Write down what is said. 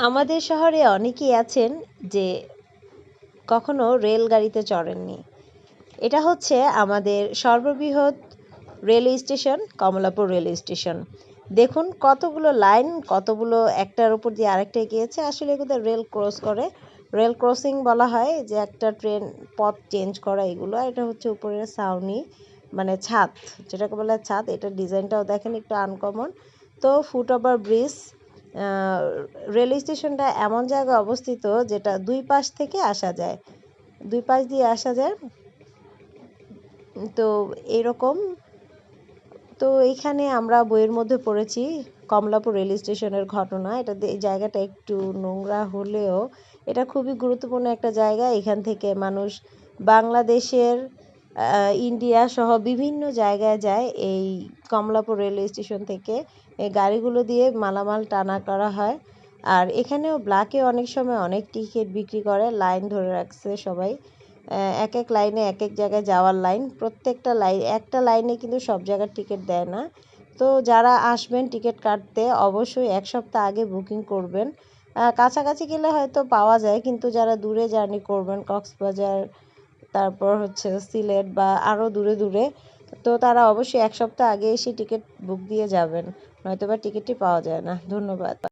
আমাদের শহরে অনেকেই আছেন যে কখনো রেলগাড়িতে চড়েননি। এটা হচ্ছে আমাদের সর্ববৃহৎ railway station, Kamalapur railway station. দেখুন কতগুলো লাইন, কতগুলো একটার উপর দিয়ে আরেকটা গিয়েছে। আসলে এগুলো রেল ক্রস করে, রেল ক্রসিং বলা হয়, যে একটা ট্রেন পথ চেঞ্জ করা এগুলো। আর এটা হচ্ছে উপরের ছাউনি, মানে ছাদ, যেটাকে বলে ছাদ। এটার ডিজাইনটাও দেখেন একটু আনকমন। তো ফুট ওভার ব্রিজ। রেল স্টেশনটা এমন জায়গায় অবস্থিত যেটা দুই পাশ থেকে আসা যায়, দুই পাশ দিয়ে আসা যায়। তো এরকম, তো এইখানে আমরা বইয়ের মধ্যে পড়েছি কমলাপুর রেল স্টেশনের ঘটনা। এই জায়গাটা একটু নোংরা হলেও এটা খুবই গুরুত্বপূর্ণ একটা জায়গা। এখান থেকে মানুষ বাংলাদেশের, ইন্ডিয়া সহ বিভিন্ন জায়গায় যায়। এই কমলাপুর রেলওয়ে স্টেশন থেকে এই গাড়িগুলো দিয়ে মালামাল টানা করা হয়। আর এখানেও ব্ল্যাকে অনেক সময় অনেক টিকিট বিক্রি করে, লাইন ধরে রাখছে সবাই। এক এক লাইনে এক এক জায়গায় যাওয়ার লাইন, প্রত্যেকটা লাইন, একটা লাইনে কিন্তু সব জায়গার টিকিট দেয় না। তো যারা আসবেন টিকিট কাটতে অবশ্যই এক সপ্তাহ আগে বুকিং করবেন। কাছাকাছি গেলে হয়তো পাওয়া যায়, কিন্তু যারা দূরে জার্নি করবেন, কক্সবাজার, তারপর হচ্ছে সিলেট বা আরও দূরে দূরে, তো তারা অবশ্যই এক সপ্তাহ আগে এসে টিকিট বুক দিয়ে যাবেন, নয়তো বা টিকিটটি পাওয়া যায় না। ধন্যবাদ।